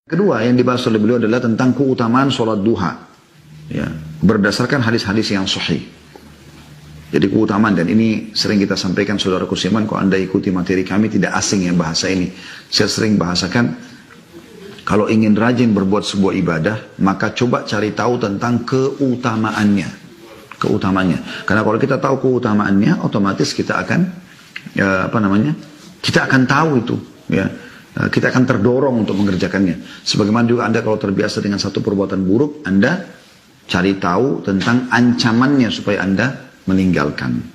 Kedua yang dibahas oleh beliau adalah tentang keutamaan sholat duha, ya, berdasarkan hadis-hadis yang sahih. Jadi keutamaan, dan ini sering kita sampaikan saudara kusiman, kalau anda ikuti materi kami tidak asing yang bahasa ini. Saya sering bahasakan, kalau ingin rajin berbuat sebuah ibadah, maka coba cari tahu tentang keutamaannya. Karena kalau kita tahu keutamaannya, otomatis kita akan, kita akan tahu itu, ya. Kita akan terdorong untuk mengerjakannya. Sebagaimana juga anda kalau terbiasa dengan satu perbuatan buruk, anda cari tahu tentang ancamannya supaya anda meninggalkan.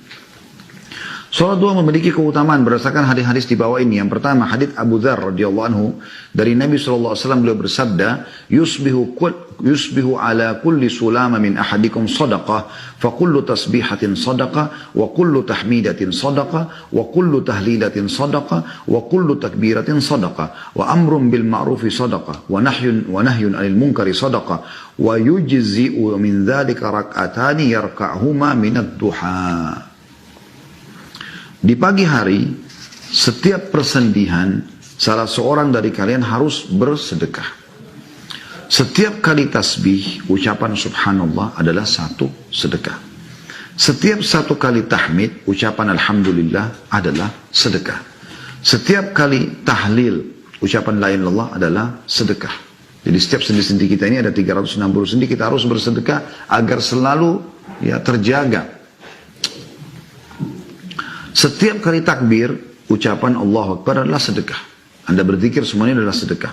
Salat duha memiliki keutamaan berdasarkan hadis-hadis di bawah ini. Yang pertama, hadis Abu Dzar radhiyallahu anhu dari Nabi SAW, beliau bersabda, yusbihu ala kulli sulama min ahadikum sadaqah, fa kullu tasbihatin sadaqah, wa kullu tahmidatin sadaqah, wa kullu tahlilatin sadaqah, wa kullu takbiratin sadaqah, wa amrun bil ma'rufi sadaqah, wa nahyun 'anil munkari sadaqah, wa yujzi'u min dzalika rak'atani yarka'huma min ad-duha. Di pagi hari, setiap persendihan, salah seorang dari kalian harus bersedekah. Setiap kali tasbih, ucapan subhanallah adalah satu sedekah. Setiap satu kali tahmid, ucapan alhamdulillah adalah sedekah. Setiap kali tahlil, ucapan la ilaha illallah adalah sedekah. Jadi setiap sendi-sendi kita ini ada 360 sendi, kita harus bersedekah agar selalu terjaga. Setiap kali takbir, ucapan Allahu Akbar adalah sedekah. Anda berzikir semuanya adalah sedekah.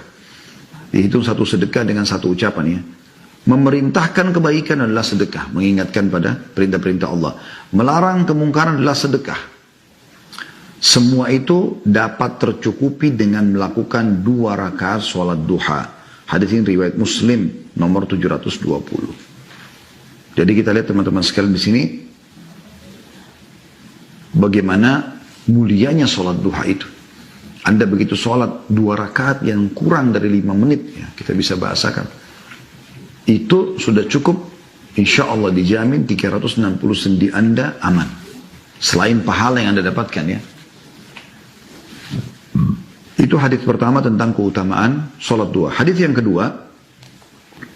Dihitung satu sedekah dengan satu ucapan, ya. Memerintahkan kebaikan adalah sedekah, mengingatkan pada perintah-perintah Allah. Melarang kemungkaran adalah sedekah. Semua itu dapat tercukupi dengan melakukan 2 rakaat sholat duha. Hadis ini riwayat Muslim nomor 720. Jadi kita lihat teman-teman sekalian di sini, bagaimana mulianya sholat duha itu. Anda begitu sholat 2 rakaat yang kurang dari 5 menit, ya, kita bisa bahasakan. Itu sudah cukup, insya Allah dijamin 360 sendi Anda aman. Selain pahala yang Anda dapatkan, ya. Itu hadis pertama tentang keutamaan sholat duha. Hadis yang kedua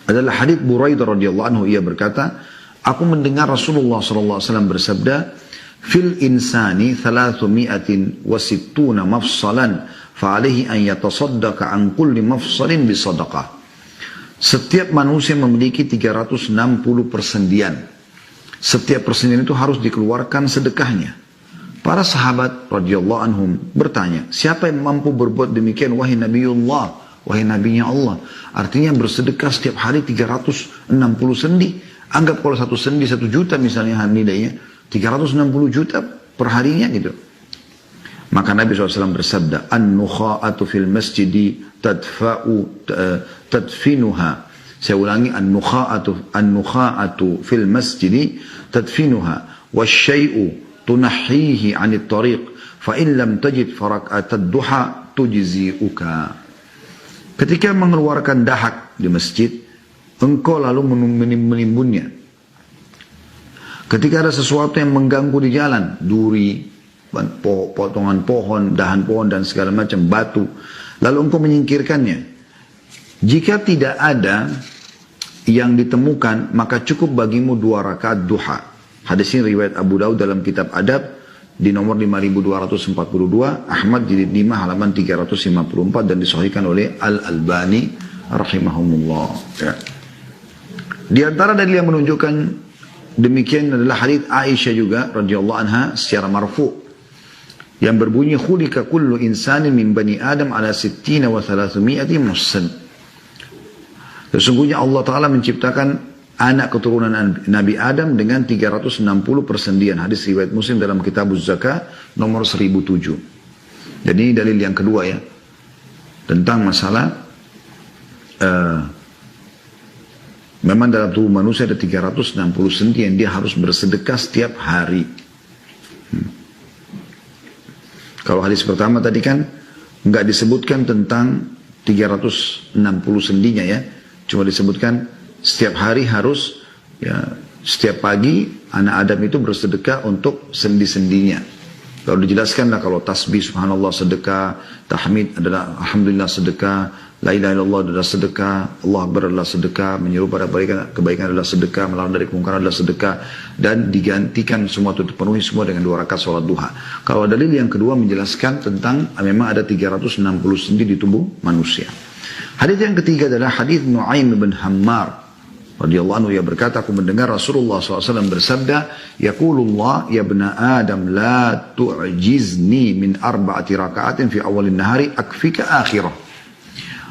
adalah hadis Buraidah radhiyallahu anhu. Ia berkata, aku mendengar Rasulullah SAW bersabda, fil insani 360 mafsalan fa'alaihi an yatasaddaqa an kulli mafsalin bisadaqah. Setiap manusia memiliki 360 persendian. Setiap persendian itu harus dikeluarkan sedekahnya. Para sahabat radhiyallahu anhum bertanya, siapa yang mampu berbuat demikian wahai Nabiullah, wahai Nabinya Allah? Artinya bersedekah setiap hari 360 sendi. Anggap kalau satu sendi 1 juta misalnya nilainya, 360 juta per harinya gitu. Maka Nabi SAW bersabda, an-nukha'atu fil masjidi tadfinuha. Saya ulangi, an-nukha'atu fil masjidi tadfinuha, wasyai'u tunahhihi 'anit tariq, fa in lam tajid farak'atad duha tujzi'uka. Ketika mengeluarkan dahak di masjid, engkau lalu menimbunnya. Ketika ada sesuatu yang mengganggu di jalan, duri, potongan pohon, dahan pohon dan segala macam, batu, lalu engkau menyingkirkannya. Jika tidak ada yang ditemukan, maka cukup bagimu 2 rakaat duha. Hadis ini riwayat Abu Daud dalam kitab Adab di nomor 5242, Ahmad jilid 5 halaman 354 dan disahihkan oleh Al-Albani rahimahumullah. Ya. Di antara dalil yang menunjukkan demikian adalah hadits Aisyah juga radhiyallahu anha secara marfu yang berbunyi, khuliqa kullu insanin min bani Adam ala 60 wa 300 muhsan. Sesungguhnya Allah Ta'ala menciptakan anak keturunan Nabi Adam dengan 360 persendian. Hadis riwayat Muslim dalam kitab Az-Zakah nomor 1007. Jadi ini dalil yang kedua, ya, tentang masalah memang dalam tubuh manusia ada 360 sendi yang dia harus bersedekah setiap hari. Kalau hadis pertama tadi kan nggak disebutkan tentang 360 sendinya, ya, cuma disebutkan setiap hari harus, ya, setiap pagi anak Adam itu bersedekah untuk sendi-sendinya. Kalau dijelaskanlah kalau tasbih subhanallah sedekah, tahmid adalah alhamdulillah sedekah, La ilaha illallah adalah sedekah, Allah Akbar adalah sedekah, menyeru pada kebaikan adalah sedekah, melarang dari kemungkaran adalah sedekah, dan digantikan semua itu dipenuhi semua dengan 2 rakaat sholat duha. Kalau dalil yang kedua menjelaskan tentang memang ada 360 sendi di tubuh manusia. Hadis yang ketiga adalah hadis Nu'aim bin Hammar radhiyallahu anhu, ia berkata, aku mendengar Rasulullah SAW bersabda, yaqulullah ya ibna Adam la tu'jizni min 4 raka'atin fi awalin nahari akfika akhirah.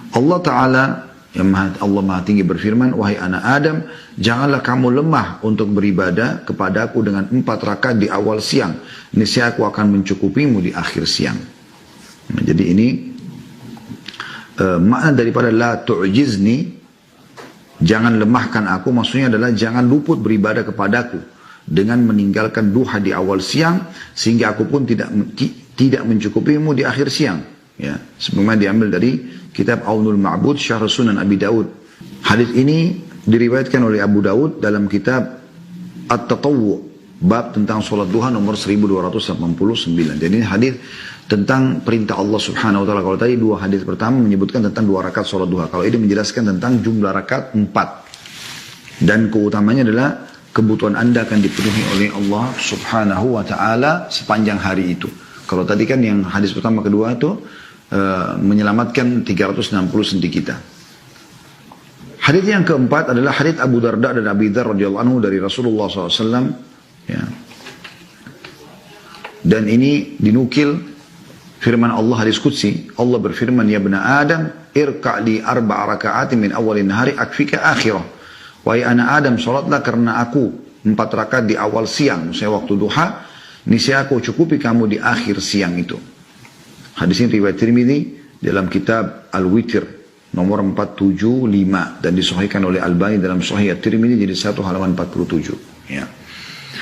Allah Ta'ala, Allah Maha Tinggi berfirman, wahai anak Adam, janganlah kamu lemah untuk beribadah kepadaku dengan 4 rakaat di awal siang. Niscaya aku akan mencukupimu di akhir siang. Nah, jadi ini makna daripada la tu'jizni, jangan lemahkan aku, maksudnya adalah jangan luput beribadah kepadaku dengan meninggalkan duha di awal siang, sehingga aku pun tidak mencukupimu di akhir siang. Ya, sebagaimana diambil dari kitab Aunul Ma'bud Syarh Sunan Abi Daud. Hadis ini diriwayatkan oleh Abu Daud dalam kitab At-Tatawwu, bab tentang sholat duha nomor 1289. Jadi ini hadis tentang perintah Allah Subhanahu wa taala. Kalau tadi 2 hadis pertama menyebutkan tentang 2 rakaat sholat duha, kalau ini menjelaskan tentang jumlah rakaat 4. Dan keutamanya adalah kebutuhan Anda akan dipenuhi oleh Allah Subhanahu wa taala sepanjang hari itu. Kalau tadi kan yang hadis pertama kedua itu menyelamatkan 360 sendi kita. Hadis yang keempat adalah hadis Abu Darda dan Abi Dzar radhiyallahu anhu dari Rasulullah SAW. Ya. Dan ini dinukil firman Allah hadis qudsi. Allah berfirman, ya ibna Adam irka' li 4 raka'atin min awalin nahari akfika akhirah. Wahai anak Adam, salatlah karena aku 4 rakaat di awal siang, saya waktu duha, niscaya aku cukupi kamu di akhir siang itu. Hadis ini riwayat Tirmidzi dalam kitab Al-Witr nomor 475 dan disahihkan oleh Albani dalam Sahih At-Tirmidzi jadi 1 halaman 47. Ya.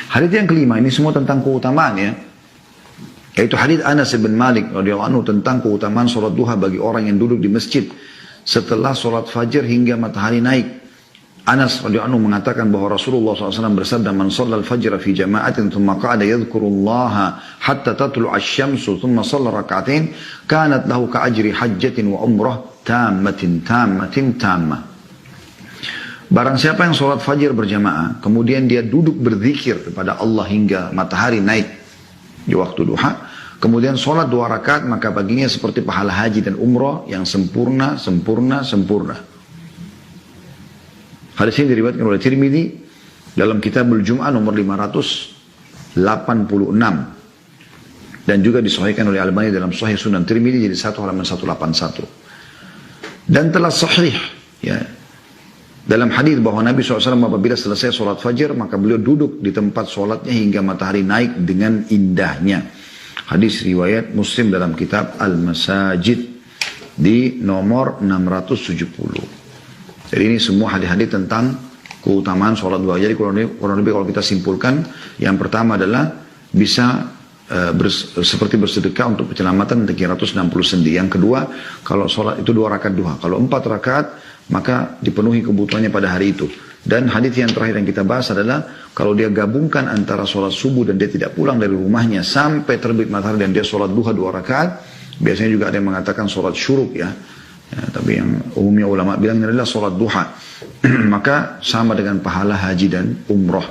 Hadis yang kelima ini semua tentang keutamaan, ya. Yaitu hadis Anas bin Malik radhiyallahu anhu tentang keutamaan salat duha bagi orang yang duduk di masjid setelah salat fajar hingga matahari naik. Anas radhiyallahu anhu mengatakan bahwa Rasulullah SAW bersabda, man shallal fajr fi jama'atin thumma qa'ada yadhkurullaha hatta tatlu'a asy-syamsu thumma shalla rak'atain kanat lahu ka'ajri hajjatin wa umrah tammatin. Barang siapa yang sholat fajar berjamaah, kemudian dia duduk berzikir kepada Allah hingga matahari naik di waktu duha, kemudian sholat 2 rakaat, maka baginya seperti pahala haji dan umrah yang sempurna. Hadis ini diriwayatkan oleh Tirmidzi dalam Kitabul Jum'ah nomor 586 dan juga disahihkan oleh Albani dalam Sahih Sunan Tirmidzi jadi 1 halaman 181. Dan telah sahih, ya, dalam hadis bahwa Nabi SAW apabila selesai sholat fajar maka beliau duduk di tempat sholatnya hingga matahari naik dengan indahnya. Hadis riwayat Muslim dalam kitab Al-Masajid di nomor 670. Jadi ini semua hadis-hadis tentang keutamaan sholat duha. Jadi kurang lebih kalau kita simpulkan, yang pertama adalah bisa seperti bersedekah untuk penyelamatan 360 sendi. Yang kedua, kalau sholat itu 2 rakaat duha. Kalau 4 rakaat, maka dipenuhi kebutuhannya pada hari itu. Dan hadis yang terakhir yang kita bahas adalah kalau dia gabungkan antara sholat subuh dan dia tidak pulang dari rumahnya sampai terbit matahari dan dia sholat duha 2 rakaat, biasanya juga ada yang mengatakan sholat syuruk, ya. Ya, tapi yang umumnya ulama bilang adalah sholat duha. Maka sama dengan pahala haji dan umrah.